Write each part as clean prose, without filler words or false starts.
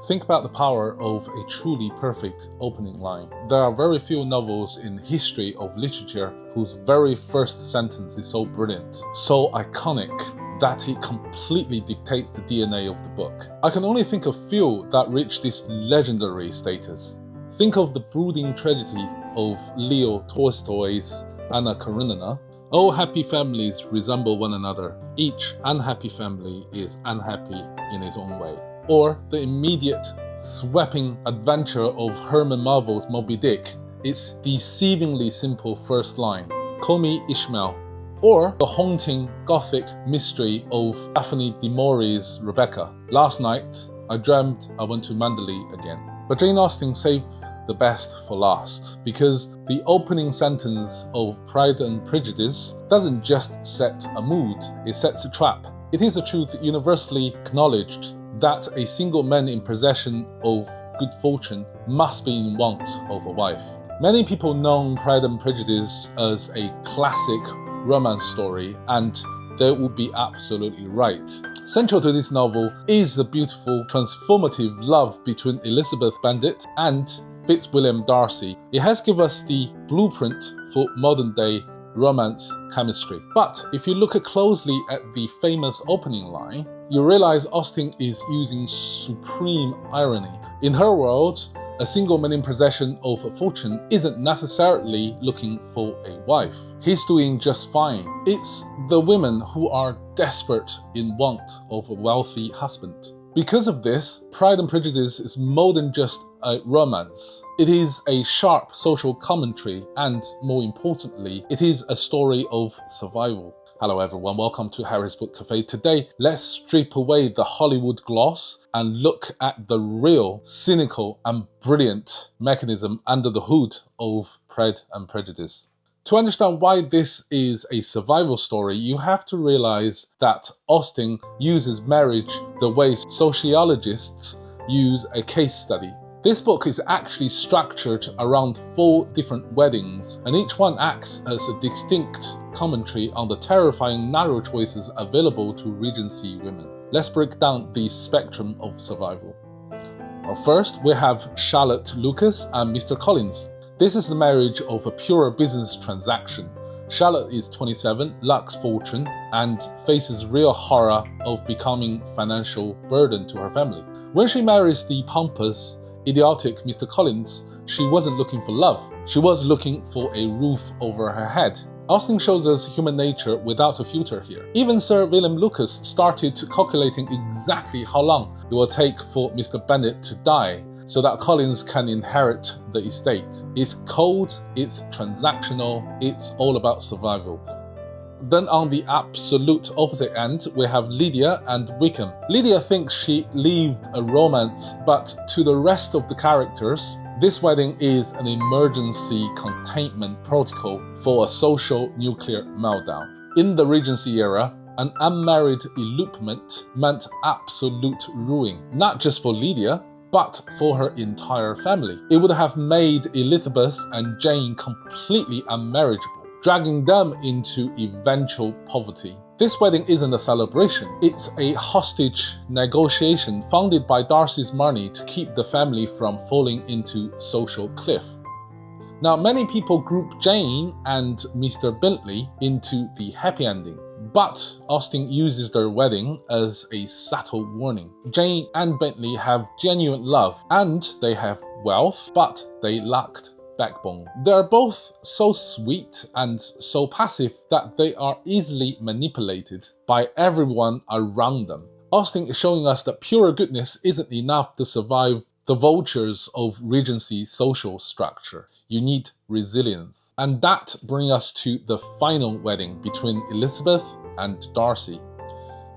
Think about the power of a truly perfect opening line. There are very few novels in the history of literature whose very first sentence is so brilliant, so iconic, that it completely dictates the DNA of the book. I can only think of few that reach this legendary status. Think of the brooding tragedy of Leo Tolstoy's Anna Karenina. All happy families resemble one another. Each unhappy family is unhappy in its own way. Or the immediate, sweeping adventure of Herman Melville's Moby Dick. Its deceivingly simple first line, "Call me Ishmael." Or the haunting gothic mystery of Daphne du Maurier's Rebecca. "Last night, I dreamt I went to Mandalay again." But Jane Austen saved the best for last, because the opening sentence of Pride and Prejudice doesn't just set a mood, it sets a trap. It is a truth universally acknowledged that a single man in possession of good fortune must be in want of a wife. Many people know Pride and Prejudice as a classic romance story, and they would be absolutely right. Central to this novel is the beautiful, transformative love between Elizabeth Bennet and Fitzwilliam Darcy. It has given us the blueprint for modern-day romance chemistry. But if you look closely at the famous opening line, you realize Austen is using supreme irony. In her world, a single man in possession of a fortune isn't necessarily looking for a wife. He's doing just fine. It's the women who are desperate in want of a wealthy husband. Because of this, Pride and Prejudice is more than just a romance. It is a sharp social commentary, and more importantly, it is a story of survival. Hello everyone, welcome to Harry's Book Cafe. Today, let's strip away the Hollywood gloss and look at the real, cynical and brilliant mechanism under the hood of Pride and Prejudice. To understand why this is a survival story, you have to realize that Austen uses marriage the way sociologists use a case study. This book is actually structured around 4 different weddings, and each one acts as a distinct commentary on the terrifying narrow choices available to Regency women. Let's break down the spectrum of survival. First, we have Charlotte Lucas and Mr. Collins. This is the marriage of a pure business transaction. Charlotte is 27, lacks fortune, and faces real horror of becoming financial burden to her family. When she marries the pompous, idiotic Mr. Collins, she wasn't looking for love. She was looking for a roof over her head. Austen shows us human nature without a filter here. Even Sir William Lucas started calculating exactly how long it will take for Mr. Bennet to die so that Collins can inherit the estate. It's cold, it's transactional, it's all about survival. Then on the absolute opposite end, we have Lydia and Wickham. Lydia thinks she lived a romance, but to the rest of the characters, this wedding is an emergency containment protocol for a social nuclear meltdown. In the Regency era, an unmarried elopement meant absolute ruin, not just for Lydia, but for her entire family. It would have made Elizabeth and Jane completely unmarriageable, dragging them into eventual poverty. This wedding isn't a celebration, it's a hostage negotiation funded by Darcy's money to keep the family from falling into social cliff. Now, many people group Jane and Mr. Bingley into the happy ending, but Austen uses their wedding as a subtle warning. Jane and Bingley have genuine love, and they have wealth, but they lacked backbone. They are both so sweet and so passive that they are easily manipulated by everyone around them. Austen is showing us that pure goodness isn't enough to survive the vultures of Regency social structure. You need resilience. And that brings us to the final wedding between Elizabeth and Darcy.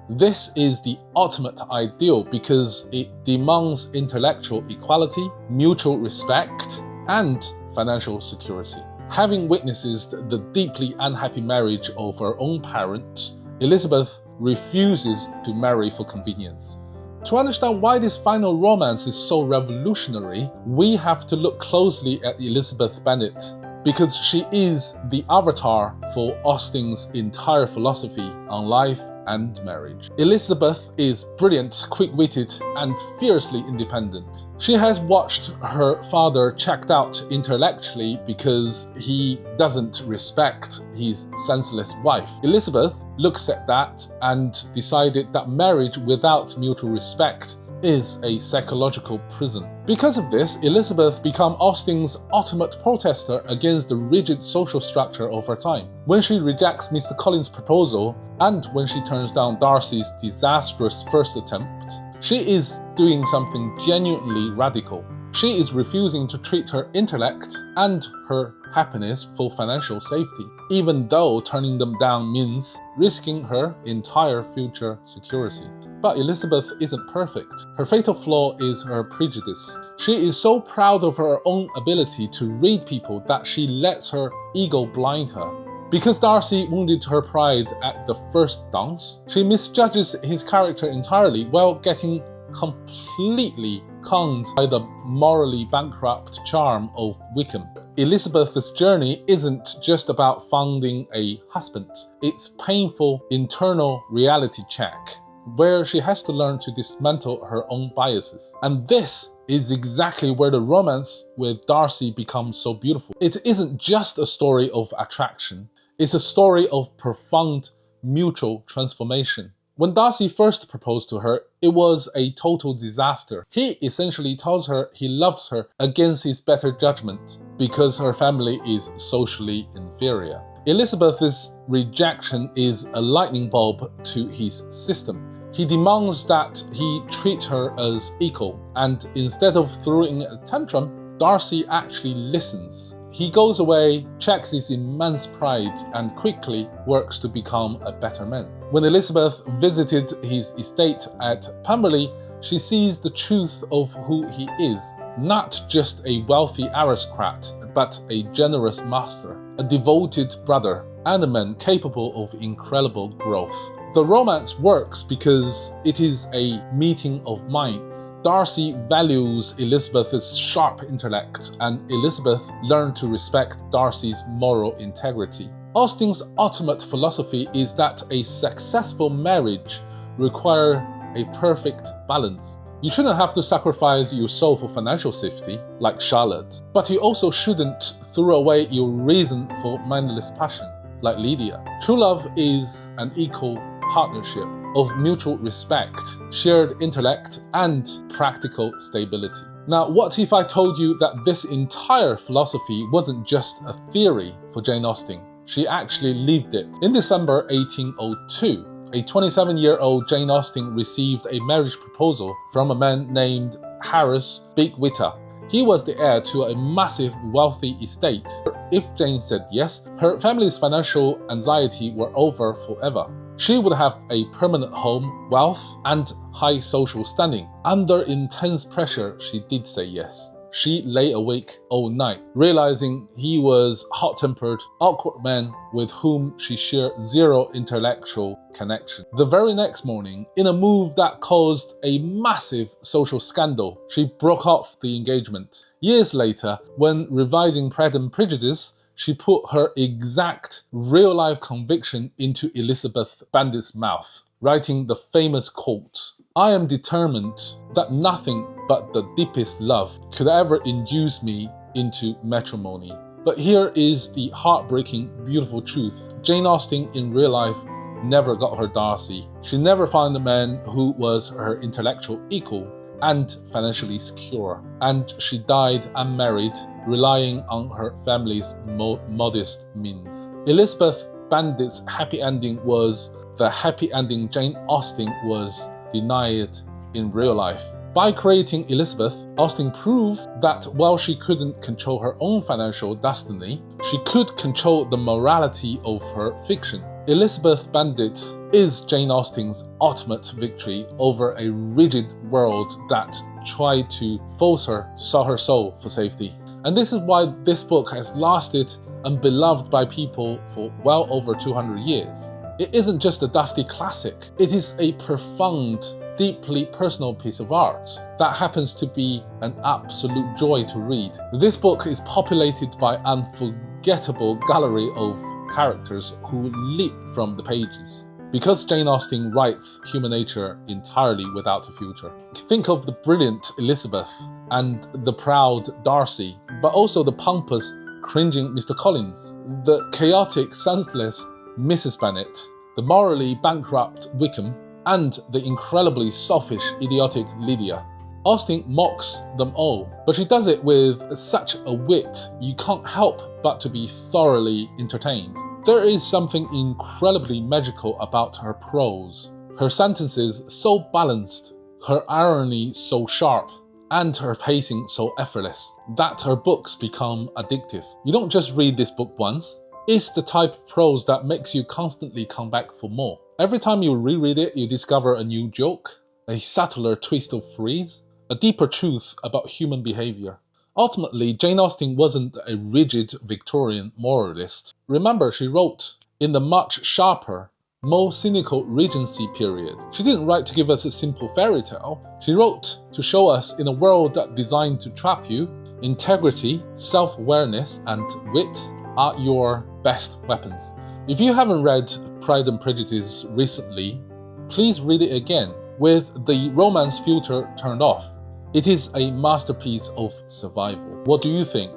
This is the ultimate ideal because it demands intellectual equality, mutual respect, and financial security. Having witnessed the deeply unhappy marriage of her own parents, Elizabeth refuses to marry for convenience. To understand why this final romance is so revolutionary, we have to look closely at Elizabeth Bennet, because she is the avatar for Austen's entire philosophy on life and marriage. Elizabeth is brilliant, quick-witted, and fiercely independent. She has watched her father checked out intellectually because he doesn't respect his senseless wife. Elizabeth looks at that and decided that marriage without mutual respect is a psychological prison. Because of this, Elizabeth became Austen's ultimate protester against the rigid social structure of her time. When she rejects Mr. Collins' proposal, and when she turns down Darcy's disastrous first attempt, she is doing something genuinely radical. She is refusing to treat her intellect and her happiness for financial safety, even though turning them down means risking her entire future security. But Elizabeth isn't perfect. Her fatal flaw is her prejudice. She is so proud of her own ability to read people that she lets her ego blind her. Because Darcy wounded her pride at the first dance, she misjudges his character entirely while getting completely conned by the morally bankrupt charm of Wickham. Elizabeth's journey isn't just about finding a husband. It's a painful internal reality check where she has to learn to dismantle her own biases. And this is exactly where the romance with Darcy becomes so beautiful. It isn't just a story of attraction, it's a story of profound mutual transformation. When Darcy first proposed to her, it was a total disaster. He essentially tells her he loves her against his better judgment because her family is socially inferior. Elizabeth's rejection is a lightning bulb to his system. He demands that he treat her as equal, and instead of throwing a tantrum, Darcy actually listens. He goes away, checks his immense pride, and quickly works to become a better man. When Elizabeth visited his estate at Pemberley, she sees the truth of who he is. Not just a wealthy aristocrat, but a generous master, a devoted brother, and a man capable of incredible growth. The romance works because it is a meeting of minds. Darcy values Elizabeth's sharp intellect, and Elizabeth learned to respect Darcy's moral integrity. Austen's ultimate philosophy is that a successful marriage requires a perfect balance. You shouldn't have to sacrifice your soul for financial safety, like Charlotte, but you also shouldn't throw away your reason for mindless passion, like Lydia. True love is an equal partnership of mutual respect, shared intellect, and practical stability. Now, what if I told you that this entire philosophy wasn't just a theory for Jane Austen? She actually lived it. In December 1802, a 27-year-old Jane Austen received a marriage proposal from a man named Harris Bigg-Wither. He was the heir to a massive wealthy estate. If Jane said yes, her family's financial anxiety were over forever. She would have a permanent home, wealth, and high social standing. Under intense pressure, she did say yes. She lay awake all night, realizing he was a hot-tempered, awkward man with whom she shared zero intellectual connection. The very next morning, in a move that caused a massive social scandal, she broke off the engagement. Years later, when revising Pride and Prejudice, she put her exact real-life conviction into Elizabeth Bennet's mouth, writing the famous quote, "I am determined that nothing but the deepest love could ever induce me into matrimony." But here is the heartbreaking, beautiful truth. Jane Austen in real life never got her Darcy. She never found a man who was her intellectual equal and financially secure. And she died unmarried, relying on her family's modest means. Elizabeth Bennet's happy ending was the happy ending Jane Austen was denied in real life. By creating Elizabeth, Austen proved that while she couldn't control her own financial destiny, she could control the morality of her fiction. Elizabeth Bennet is Jane Austen's ultimate victory over a rigid world that tried to force her to sell her soul for safety. And this is why this book has lasted and beloved by people for well over 200 years. It isn't just a dusty classic, it is a profound, deeply personal piece of art that happens to be an absolute joy to read. This book is populated by an unforgettable gallery of characters who leap from the pages. because Jane Austen writes human nature entirely without a filter. Think of the brilliant Elizabeth and the proud Darcy, but also the pompous, cringing Mr. Collins, the chaotic, senseless Mrs. Bennet, the morally bankrupt Wickham, and the incredibly selfish, idiotic Lydia. Austen mocks them all, but she does it with such a wit you can't help but to be thoroughly entertained. There is something incredibly magical about her prose. Her sentences so balanced, her irony so sharp, and her pacing so effortless, that her books become addictive. You don't just read this book once, it's the type of prose that makes you constantly come back for more. Every time you reread it, you discover a new joke, a subtler twist of phrase, a deeper truth about human behavior. Ultimately, Jane Austen wasn't a rigid Victorian moralist. Remember, she wrote in the much sharper, more cynical Regency period. She didn't write to give us a simple fairy tale. She wrote to show us, in a world that's designed to trap you, integrity, self-awareness, and wit are your best weapons. If you haven't read Pride and Prejudice recently, please read it again with the romance filter turned off. It is a masterpiece of survival. What do you think?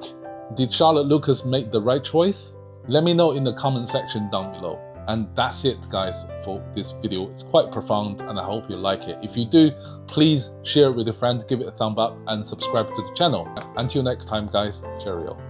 Did Charlotte Lucas make the right choice? Let me know in the comment section down below. And that's it, guys, for this video. It's quite profound and I hope you like it. If you do, please share it with a friend, give it a thumb up and subscribe to the channel. Until next time, guys, cheerio.